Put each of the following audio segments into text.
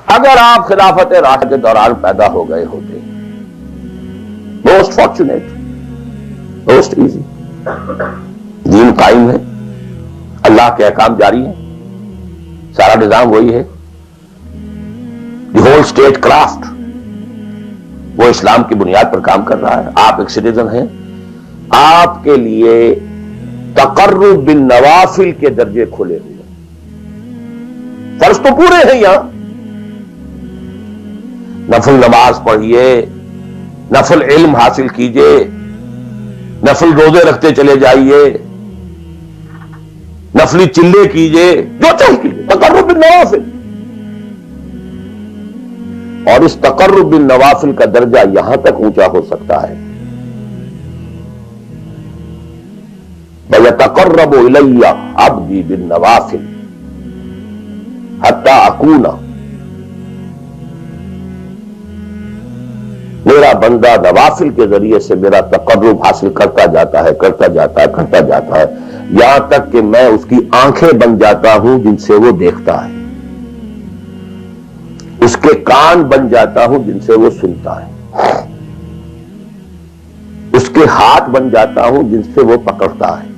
اگر آپ خلافت راشدہ کے دوران پیدا ہو گئے ہوتے، موسٹ فارچونیٹ، موسٹ ایزی، دین قائم ہے، اللہ کے احکام جاری ہیں، سارا نظام وہی ہے، دی ہول اسٹیٹ کرافٹ وہ اسلام کی بنیاد پر کام کر رہا ہے، آپ ایک سٹیزن ہیں، آپ کے لیے تقرب بالنوافل کے درجے کھلے ہوئے، فرض تو پورے ہیں یہاں، نفل نماز پڑھیے، نفل علم حاصل کیجئے، نفل روزے رکھتے چلے جائیے، نفلی چلے کیجئے، جو چاہیے کیجئے، تقرب بالنوافل۔ اور اس تقرب بالنوافل کا درجہ یہاں تک اونچا ہو سکتا ہے، وَيَتَقَرَّبُ إِلَيَّ عَبْدِي بِالنَّوَافِلِ حَتَّى أَكُونَ، میرا بندہ نوافل کے ذریعے سے میرا تقرب حاصل کرتا جاتا ہے، کرتا جاتا ہے، کرتا جاتا ہے، یہاں تک کہ میں اس کی آنکھیں بن جاتا ہوں جن سے وہ دیکھتا ہے، اس کے کان بن جاتا ہوں جن سے وہ سنتا ہے، اس کے ہاتھ بن جاتا ہوں جن سے وہ پکڑتا ہے،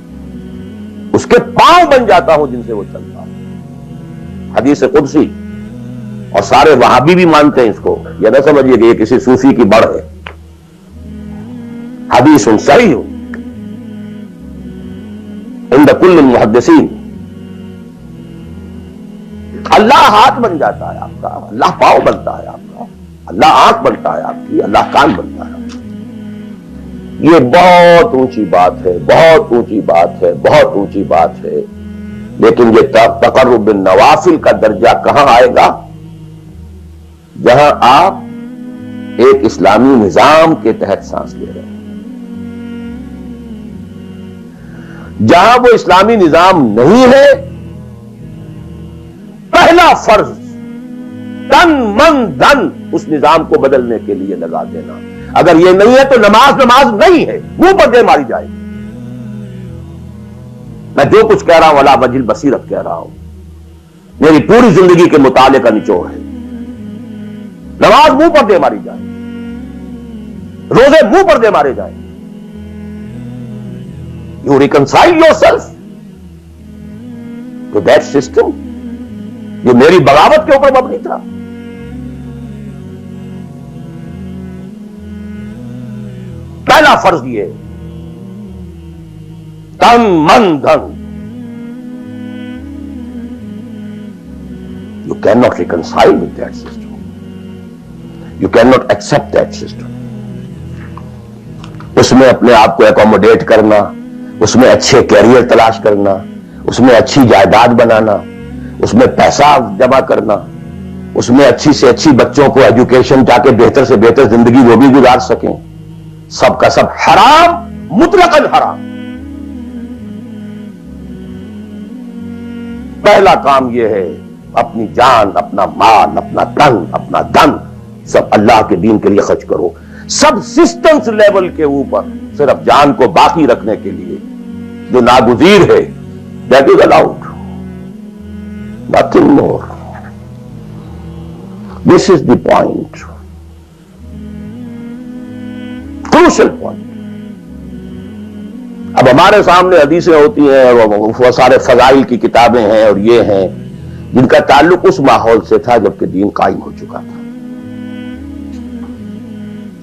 اس کے پاؤں بن جاتا ہوں جن سے وہ چلتا ہے۔ حدیث قدسی، اور سارے وہابی بھی مانتے ہیں اس کو، یہ نہ سمجھیے کہ یہ کسی صوفی کی بڑھ ہے، حدیث صحیح عند کل المحدثین۔ اللہ ہاتھ بن جاتا ہے آپ کا، اللہ پاؤں بنتا ہے آپ کا، اللہ آنکھ بنتا ہے آپ کی، اللہ کان بنتا ہے آپ کی۔ یہ بہت اونچی بات ہے، بہت اونچی بات ہے، بہت اونچی بات ہے، لیکن یہ تقرب بالنوافل کا درجہ کہاں آئے گا؟ جہاں آپ ایک اسلامی نظام کے تحت سانس لے رہے ہیں، جہاں وہ اسلامی نظام نہیں ہے، پہلا فرض تن من دھن اس نظام کو بدلنے کے لیے لگا دینا۔ اگر یہ نہیں ہے تو نماز نہیں ہے، منہ پر دے ماری جائے گی۔ میں جو کچھ کہہ رہا ہوں علی وجہ البصیرت کہہ رہا ہوں، میری پوری زندگی کے مطالعے کا نچوڑ ہے۔ نماز منہ پر دے ماری جائے، روزے منہ پر دے مارے جائیں، you reconcile yourself to that system جو میری بغاوت کے اوپر مبنی تھا۔ پہلا فرض یہ تن من دھن، you can not reconcile with that system, you can not accept that system. اس میں اپنے آپ کو اکوموڈیٹ کرنا، اس میں اچھے کیریئر تلاش کرنا، اس میں اچھی جائیداد بنانا، اس میں پیسہ جمع کرنا، اس میں اچھی سے اچھی بچوں کو ایجوکیشن تاکہ بہتر سے بہتر زندگی وہ بھی گزار سکیں، سب کا سب حرام، مطلقاً حرام۔ پہلا کام یہ ہے اپنی جان، اپنا مال، اپنا تن، اپنا دھن سب اللہ کے دین کے لیے خرچ کرو۔ سب سسٹمز لیول کے اوپر صرف جان کو باقی رکھنے کے لیے جو ناگزیر ہے، that is allowed, nothing more. This is the point, crucial point. اب ہمارے سامنے حدیثیں ہوتی ہیں اور وہ سارے فضائل کی کتابیں ہیں اور یہ ہیں جن کا تعلق اس ماحول سے تھا جبکہ دین قائم ہو چکا تھا۔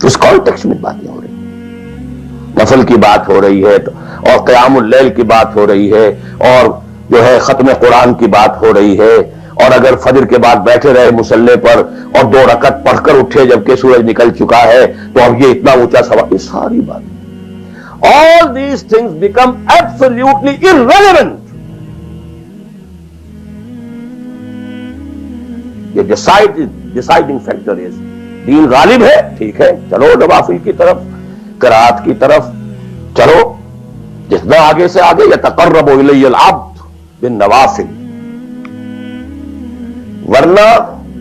اس کانٹیکسٹ میں باتیں ہو رہی ہیں، نفل کی بات ہو رہی ہے اور قیام اللیل کی بات ہو رہی ہے، اور جو ہے ختم قرآن کی بات ہو رہی ہے، اور اگر فجر کے بعد بیٹھے رہے مصلے پر اور 2 رکعت پڑھ کر اٹھے جبکہ سورج نکل چکا ہے تو اب یہ اتنا اونچا سوال، یہ ساری بات، all these things become absolutely irrelevant. یہ deciding factor is دین غالب ہے، ٹھیک ہے، چلو نوافل کی طرف، قرات کی طرف چلو، جتنا آگے سے آگے یتقرب الی العبد بالنوافل، ورنہ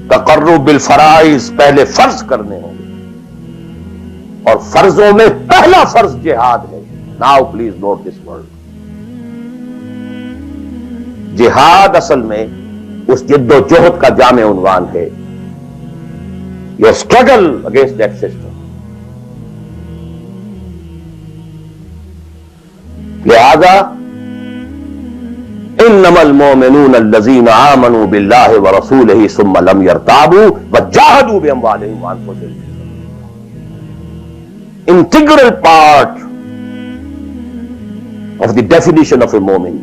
تقرب بالفرائض پہلے فرض کرنے ہوں گے، اور فرضوں میں پہلا فرض جہاد ہے۔ Now please note this word, جہاد اصل میں اس جد و جہد کا جامع عنوان ہے your struggle against that system. لہذا انما المؤمنون الذين آمنوا بالله ورسوله ثم لم يرتابوا وجاهدوا باموالهم وانفسهم. Integral part of the definition of a مومن.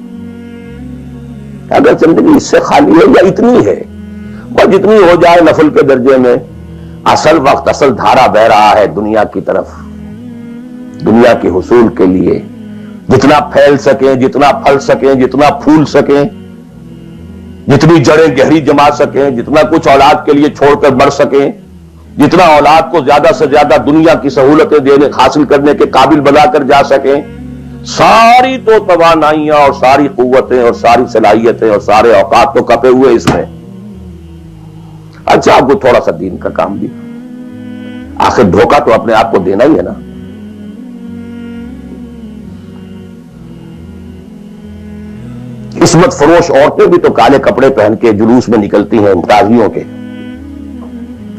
اگر زندگی اس سے خالی ہے یا اتنی ہے اور جتنی ہو جائے نفل کے درجے میں، اصل وقت اصل دھارا بہ رہا ہے دنیا کی طرف، دنیا کے حصول کے لیے، جتنا پھیل سکیں، جتنا پھل سکیں، جتنا پھول سکیں، جتنی جڑیں گہری جما سکیں، جتنا کچھ اولاد کے لیے چھوڑ کر مر سکیں، جتنا اولاد کو زیادہ سے زیادہ دنیا کی سہولتیں دینے حاصل کرنے کے قابل بنا کر جا سکیں، ساری تو توانائیاں اور ساری قوتیں اور ساری صلاحیتیں اور سارے اوقات تو کپے ہوئے اس میں. اچھا آپ کو تھوڑا سا دین کا کام بھی، آخر دھوکہ تو اپنے آپ کو دینا ہی ہے نا. عصمت فروش عورتیں بھی تو کالے کپڑے پہن کے جلوس میں نکلتی ہیں تازیوں کے،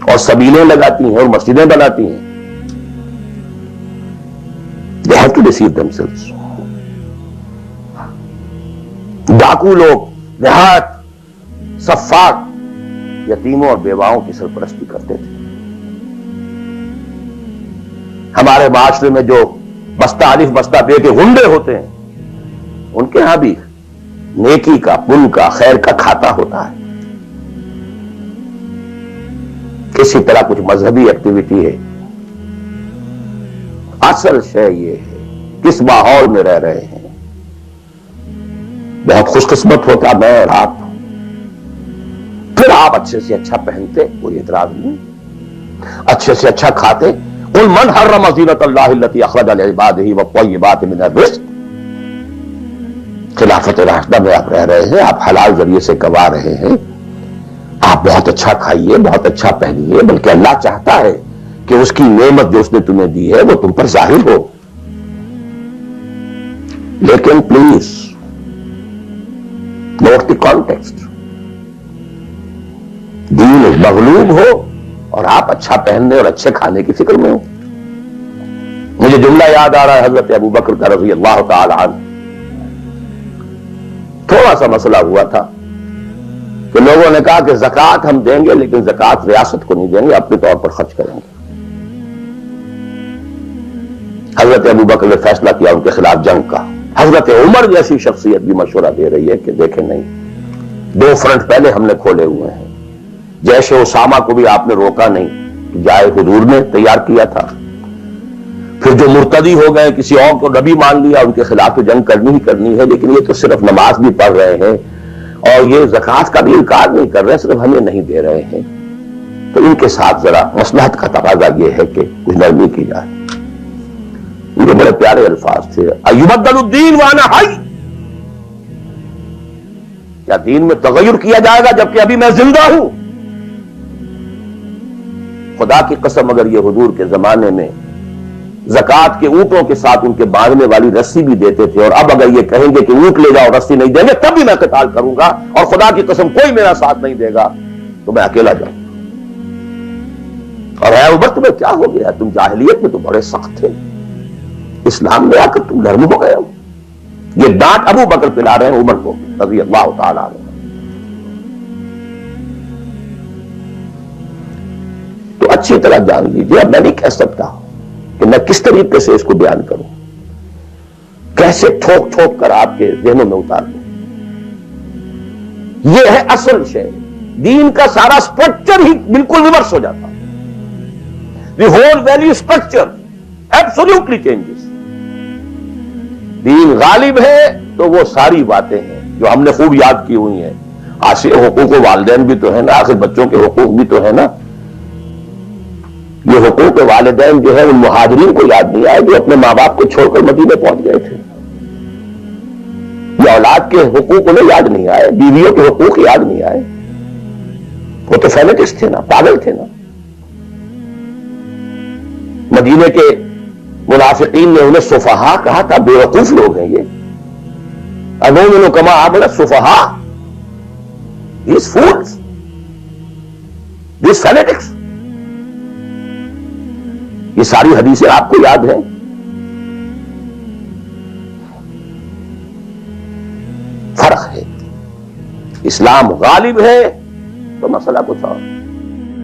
اور سبیلیں لگاتی ہیں اور مسجدیں بناتی ہیں. They have to deceive themselves. ڈاکو لوگ دیہات صفاق یتیموں اور بیواؤں کی سرپرستی کرتے تھے. ہمارے معاشرے میں جو بستہ الف بستہ بے کے گنڈے ہوتے ہیں، ان کے ہاں بھی نیکی کا، پن کا، خیر کا کھاتا ہوتا ہے. کسی طرح کچھ مذہبی ایکٹیویٹی ہے. اصل شے یہ ہے کس ماحول میں رہ رہے ہیں. بہت خوش قسمت ہوتا میں اور آپ، پھر آپ اچھے سے اچھا پہنتے، کوئی اعتراض نہیں، اچھے سے اچھا کھاتے. قل من حرم زینۃ اللہ التی اخرج لعبادہ والطیبات من الرزق. خلافت راشدہ میں آپ رہ رہے ہیں، آپ حلال ذریعے سے کما رہے ہیں، آپ بہت اچھا کھائیے، بہت اچھا پہنیے، بلکہ اللہ چاہتا ہے کہ اس کی نعمت جو اس نے تمہیں دی ہے وہ تم پر ظاہر ہو. لیکن پلیز نوٹ دی کانٹیکسٹ. دین مغلوب ہو اور آپ اچھا پہننے اور اچھے کھانے کی فکر میں ہو. مجھے جملہ یاد آ رہا ہے حضرت ابو بکر کا رضی اللہ تعالی عنہ. تھوڑا سا مسئلہ ہوا تھا کہ لوگوں نے کہا کہ زکوٰۃ ہم دیں گے لیکن زکوٰۃ ریاست کو نہیں دیں گے، اپنے طور پر خرچ کریں گے. حضرت ابو بکر نے فیصلہ کیا ان کے خلاف جنگ کا. حضرت عمر جیسی شخصیت بھی مشورہ دے رہی ہے کہ دیکھیں نہیں، 2 فرنٹ پہلے ہم نے کھولے ہوئے ہیں. جیش اسامہ کو بھی آپ نے روکا نہیں، جائے حضور نے تیار کیا تھا. پھر جو مرتدی ہو گئے، کسی اور کو نبی مان لیا، ان کے خلاف تو جنگ کرنی ہی کرنی ہے. لیکن یہ تو صرف نماز بھی پڑھ رہے ہیں اور یہ زکوٰۃ کا بھی انکار نہیں کر رہے، صرف ہمیں نہیں دے رہے ہیں. تو ان کے ساتھ ذرا مصلحت کا تقاضا یہ ہے کہ کچھ نرمی کی جائے. یہ بڑے پیارے الفاظ تھے. ایبدل الدین وانا حی. کیا دین میں تغیر کیا جائے گا جبکہ ابھی میں زندہ ہوں؟ خدا کی قسم اگر یہ حضور کے زمانے میں زکوٰۃ کے اونٹوں کے ساتھ ان کے باندھنے والی رسی بھی دیتے تھے، اور اب اگر یہ کہیں گے کہ اونٹ لے جاؤ رسی نہیں دیں گے، تب بھی میں قتال کروں گا، اور خدا کی قسم کوئی میرا ساتھ نہیں دے گا تو میں اکیلا جاؤں. اور اے عمر تمہیں کیا ہو گیا؟ تم جاہلیت میں تو بڑے سخت تھے، اسلام میں آ کر تم نرم ہو گئے ہو. یہ ڈانٹ ابو بکر پلا رہے ہیں عمر کو رضی اللہ تعالیٰ عنہ. تو اچھی طرح جان لیجیے. اب میں نہیں کہہ سکتا کہ میں کس طریقے سے اس کو بیان کروں، کیسے ٹھوک ٹھوک کر آپ کے ذہنوں میں اتار دوں. یہ ہے اصل شے. دین کا سارا سٹرکچر ہی بالکل ریورس ہو جاتا. The whole value structure absolutely changes. Then غالب ہے تو وہ ساری باتیں ہیں جو ہم نے خوب یاد کی ہوئی ہیں. حقوق والدین بھی تو ہے نا، آخر بچوں کے حقوق بھی تو ہے نا. یہ حقوق والدین جو ہے ان مہاجرین کو یاد نہیں آئے جو اپنے ماں باپ کو چھوڑ کر مدینے پہنچ گئے تھے. یہ اولاد کے حقوق انہیں یاد نہیں آئے، بیویوں کے حقوق یاد نہیں آئے. وہ تو فینیٹکس تھے نا، پاگل تھے نا. مدینے کے منافقین نے انہیں سفہاء کہا تھا، بے وقوف لوگ ہیں یہ. انہوں کما آمن السفہاء، these fools, these fanatics. یہ ساری حدیثیں آپ کو یاد ہیں؟ فرق ہے، اسلام غالب ہے تو مسئلہ کچھ اور۔